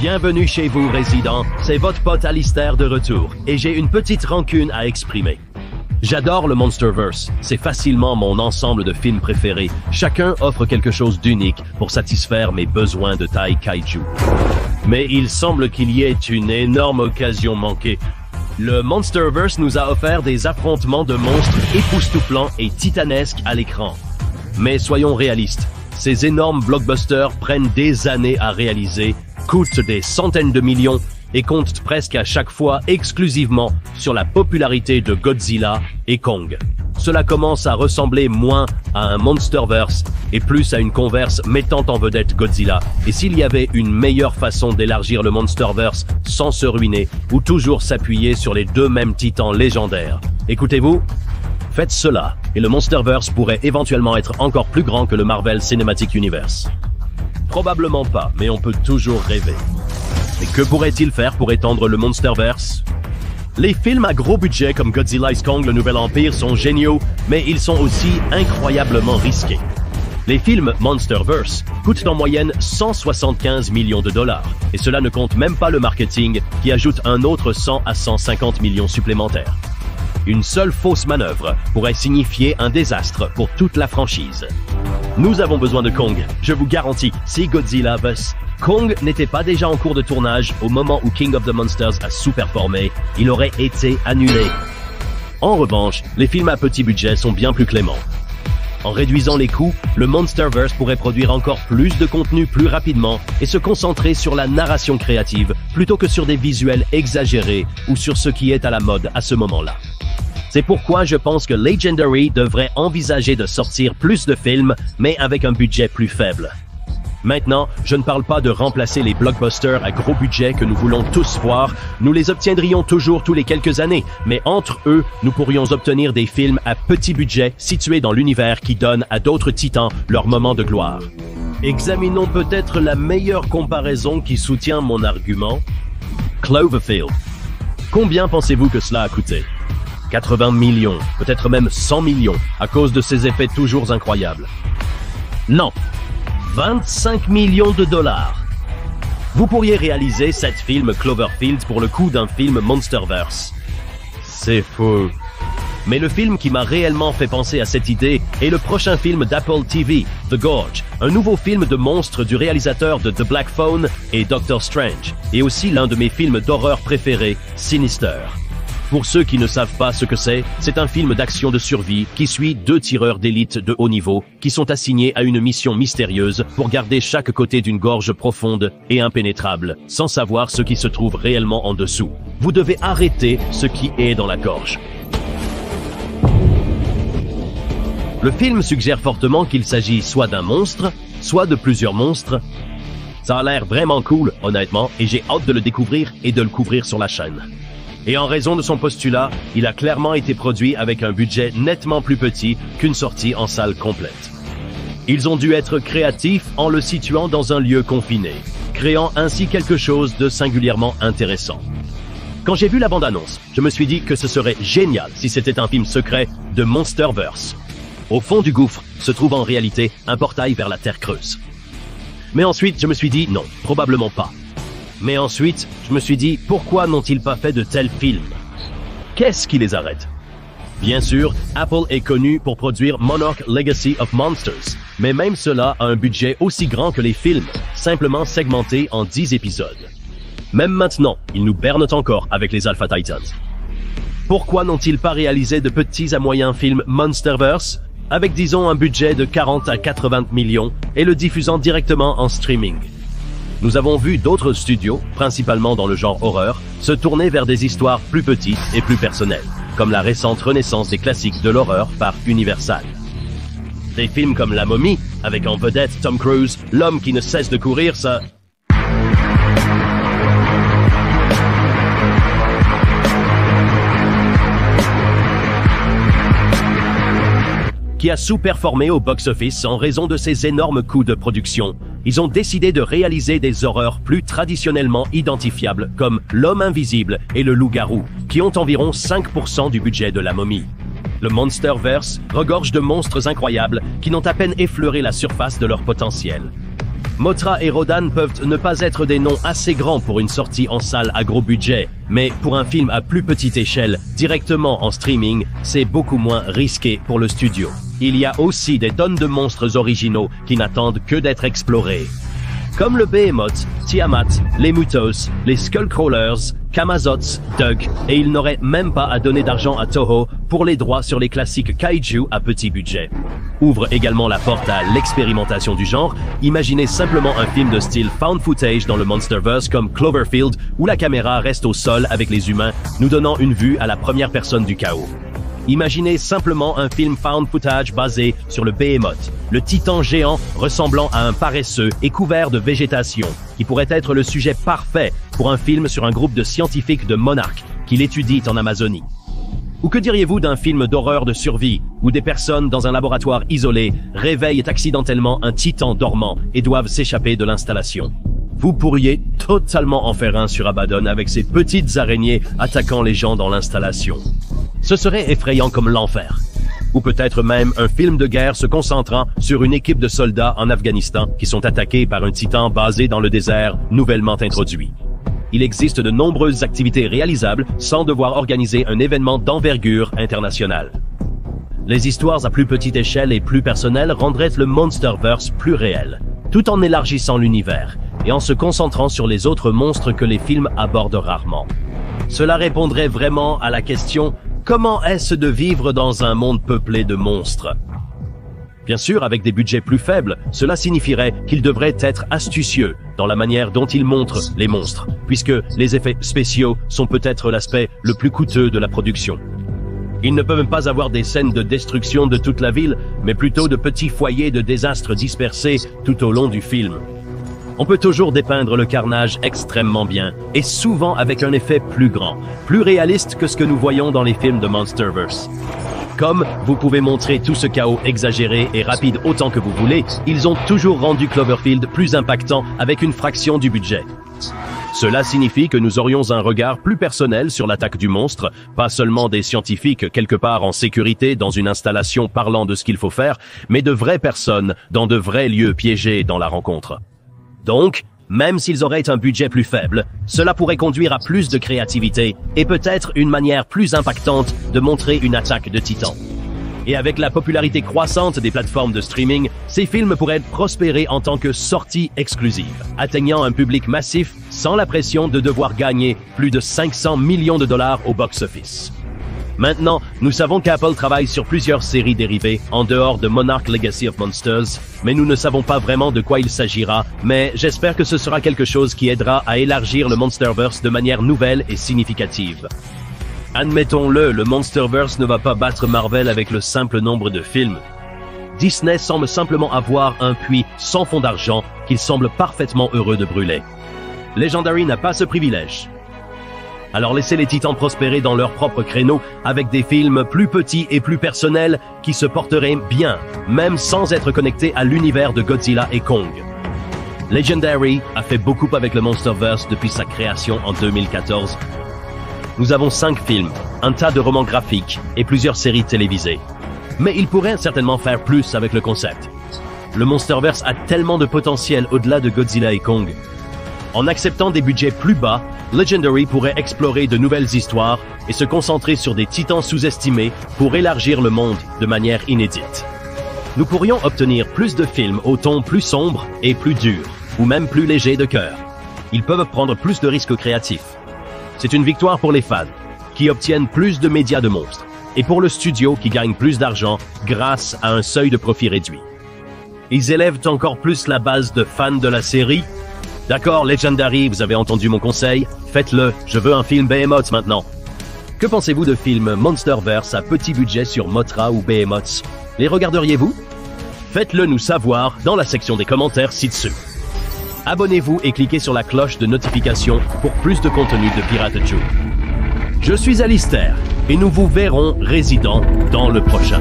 Bienvenue chez vous, résident. C'est votre pote Alistair de retour, et j'ai une petite rancune à exprimer. J'adore le Monsterverse, c'est facilement mon ensemble de films préférés. Chacun offre quelque chose d'unique pour satisfaire mes besoins de taille kaiju. Mais il semble qu'il y ait une énorme occasion manquée. Le Monsterverse nous a offert des affrontements de monstres époustouflants et titanesques à l'écran. Mais soyons réalistes, ces énormes blockbusters prennent des années à réaliser, coûtent des centaines de millions et comptent presque à chaque fois exclusivement sur la popularité de Godzilla et Kong. Cela commence à ressembler moins à un Monsterverse et plus à une converse mettant en vedette Godzilla. Et s'il y avait une meilleure façon d'élargir le Monsterverse sans se ruiner ou toujours s'appuyer sur les deux mêmes titans légendaires? Écoutez-vous, faites cela et le Monsterverse pourrait éventuellement être encore plus grand que le Marvel Cinematic Universe. Probablement pas, mais on peut toujours rêver. Mais que pourrait-il faire pour étendre le Monsterverse? Les films à gros budget comme Godzilla x Kong, le Nouvel Empire sont géniaux, mais ils sont aussi incroyablement risqués. Les films Monsterverse coûtent en moyenne 175 millions de dollars, et cela ne compte même pas le marketing qui ajoute un autre 100 à 150 millions supplémentaires. Une seule fausse manœuvre pourrait signifier un désastre pour toute la franchise. Nous avons besoin de Kong, je vous garantis, si Godzilla vs. Kong n'était pas déjà en cours de tournage au moment où King of the Monsters a sous-performé, il aurait été annulé. En revanche, les films à petit budget sont bien plus cléments. En réduisant les coûts, le Monsterverse pourrait produire encore plus de contenu plus rapidement et se concentrer sur la narration créative plutôt que sur des visuels exagérés ou sur ce qui est à la mode à ce moment-là. C'est pourquoi je pense que Legendary devrait envisager de sortir plus de films, mais avec un budget plus faible. Maintenant, je ne parle pas de remplacer les blockbusters à gros budget que nous voulons tous voir, nous les obtiendrions toujours tous les quelques années, mais entre eux, nous pourrions obtenir des films à petit budget situés dans l'univers qui donne à d'autres titans leur moment de gloire. Examinons peut-être la meilleure comparaison qui soutient mon argument. Cloverfield. Combien pensez-vous que cela a coûté? 80 millions, peut-être même 100 millions, à cause de ses effets toujours incroyables. Non. 25 millions de dollars. Vous pourriez réaliser 7 films Cloverfield pour le coût d'un film Monsterverse. C'est faux. Mais le film qui m'a réellement fait penser à cette idée est le prochain film d'Apple TV, The Gorge, un nouveau film de monstres du réalisateur de The Black Phone et Doctor Strange, et aussi l'un de mes films d'horreur préférés, Sinister. Pour ceux qui ne savent pas ce que c'est un film d'action de survie qui suit 2 tireurs d'élite de haut niveau qui sont assignés à une mission mystérieuse pour garder chaque côté d'une gorge profonde et impénétrable, sans savoir ce qui se trouve réellement en dessous. Vous devez arrêter ce qui est dans la gorge. Le film suggère fortement qu'il s'agit soit d'un monstre, soit de plusieurs monstres. Ça a l'air vraiment cool, honnêtement, et j'ai hâte de le découvrir et de le couvrir sur la chaîne. Et en raison de son postulat, il a clairement été produit avec un budget nettement plus petit qu'une sortie en salle complète. Ils ont dû être créatifs en le situant dans un lieu confiné, créant ainsi quelque chose de singulièrement intéressant. Quand j'ai vu la bande-annonce, je me suis dit que ce serait génial si c'était un film secret de Monsterverse. Au fond du gouffre se trouve en réalité un portail vers la Terre creuse. Mais ensuite, je me suis dit non, probablement pas. Mais ensuite, je me suis dit, pourquoi n'ont-ils pas fait de tels films? Qu'est-ce qui les arrête? Bien sûr, Apple est connu pour produire Monarch Legacy of Monsters, mais même cela a un budget aussi grand que les films, simplement segmentés en 10 épisodes. Même maintenant, ils nous bernent encore avec les Alpha Titans. Pourquoi n'ont-ils pas réalisé de petits à moyens films Monsterverse, avec disons un budget de 40 à 80 millions, et le diffusant directement en streaming? Nous avons vu d'autres studios, principalement dans le genre horreur, se tourner vers des histoires plus petites et plus personnelles, comme la récente renaissance des classiques de l'horreur par Universal. Des films comme La Momie, avec en vedette Tom Cruise, l'homme qui ne cesse de courir, ça... qui a sous-performé au box-office en raison de ses énormes coûts de production. Ils ont décidé de réaliser des horreurs plus traditionnellement identifiables comme L'Homme Invisible et Le Loup-Garou, qui ont environ 5% du budget de La Momie. Le Monsterverse regorge de monstres incroyables qui n'ont à peine effleuré la surface de leur potentiel. Mothra et Rodan peuvent ne pas être des noms assez grands pour une sortie en salle à gros budget, mais pour un film à plus petite échelle, directement en streaming, c'est beaucoup moins risqué pour le studio. Il y a aussi des tonnes de monstres originaux qui n'attendent que d'être explorés. Comme le Behemoth, Tiamat, les Mutos, les Skullcrawlers, Kamazots, Doug, et il n'aurait même pas à donner d'argent à Toho pour les droits sur les classiques kaiju à petit budget. Ouvre également la porte à l'expérimentation du genre. Imaginez simplement un film de style found footage dans le Monsterverse comme Cloverfield où la caméra reste au sol avec les humains, nous donnant une vue à la première personne du chaos. Imaginez simplement un film found footage basé sur le Behemoth, le titan géant ressemblant à un paresseux et couvert de végétation, qui pourrait être le sujet parfait pour un film sur un groupe de scientifiques de Monarch qui l'étudient en Amazonie. Ou que diriez-vous d'un film d'horreur de survie, où des personnes dans un laboratoire isolé réveillent accidentellement un titan dormant et doivent s'échapper de l'installation? Vous pourriez totalement en faire un sur Abaddon avec ces petites araignées attaquant les gens dans l'installation. Ce serait effrayant comme l'enfer. Ou peut-être même un film de guerre se concentrant sur une équipe de soldats en Afghanistan qui sont attaqués par un titan basé dans le désert nouvellement introduit. Il existe de nombreuses activités réalisables sans devoir organiser un événement d'envergure internationale. Les histoires à plus petite échelle et plus personnelles rendraient le Monsterverse plus réel, tout en élargissant l'univers et en se concentrant sur les autres monstres que les films abordent rarement. Cela répondrait vraiment à la question « Comment est-ce de vivre dans un monde peuplé de monstres ?» Bien sûr, avec des budgets plus faibles, cela signifierait qu'ils devraient être astucieux dans la manière dont ils montrent les monstres, puisque les effets spéciaux sont peut-être l'aspect le plus coûteux de la production. Ils ne peuvent pas avoir des scènes de destruction de toute la ville, mais plutôt de petits foyers de désastres dispersés tout au long du film. On peut toujours dépeindre le carnage extrêmement bien, et souvent avec un effet plus grand, plus réaliste que ce que nous voyons dans les films de Monsterverse. Comme vous pouvez montrer tout ce chaos exagéré et rapide autant que vous voulez, ils ont toujours rendu Cloverfield plus impactant avec une fraction du budget. Cela signifie que nous aurions un regard plus personnel sur l'attaque du monstre, pas seulement des scientifiques quelque part en sécurité dans une installation parlant de ce qu'il faut faire, mais de vraies personnes dans de vrais lieux piégés dans la rencontre. Donc, même s'ils auraient un budget plus faible, cela pourrait conduire à plus de créativité et peut-être une manière plus impactante de montrer une attaque de titans. Et avec la popularité croissante des plateformes de streaming, ces films pourraient prospérer en tant que sortie exclusive, atteignant un public massif sans la pression de devoir gagner plus de 500 millions de dollars au box-office. Maintenant, nous savons qu'Apple travaille sur plusieurs séries dérivées en dehors de Monarch Legacy of Monsters, mais nous ne savons pas vraiment de quoi il s'agira, mais j'espère que ce sera quelque chose qui aidera à élargir le Monsterverse de manière nouvelle et significative. Admettons-le, le Monsterverse ne va pas battre Marvel avec le simple nombre de films. Disney semble simplement avoir un puits sans fond d'argent qu'il semble parfaitement heureux de brûler. Legendary n'a pas ce privilège. Alors laissez les titans prospérer dans leur propre créneau avec des films plus petits et plus personnels qui se porteraient bien, même sans être connectés à l'univers de Godzilla et Kong. Legendary a fait beaucoup avec le Monsterverse depuis sa création en 2014. Nous avons 5 films, un tas de romans graphiques et plusieurs séries télévisées. Mais il pourrait certainement faire plus avec le concept. Le Monsterverse a tellement de potentiel au-delà de Godzilla et Kong. En acceptant des budgets plus bas, Legendary pourrait explorer de nouvelles histoires et se concentrer sur des titans sous-estimés pour élargir le monde de manière inédite. Nous pourrions obtenir plus de films au ton plus sombre et plus dur, ou même plus léger de cœur. Ils peuvent prendre plus de risques créatifs. C'est une victoire pour les fans, qui obtiennent plus de médias de monstres, et pour le studio qui gagne plus d'argent grâce à un seuil de profit réduit. Ils élèvent encore plus la base de fans de la série. D'accord, Legendary, vous avez entendu mon conseil, faites-le, je veux un film Behemoth maintenant. Que pensez-vous de films Monsterverse à petit budget sur Mothra ou Behemoth? Les regarderiez-vous? Faites-le nous savoir dans la section des commentaires ci-dessus. Abonnez-vous et cliquez sur la cloche de notification pour plus de contenu de Pirate Joe. Je suis Alistair et nous vous verrons résident dans le prochain.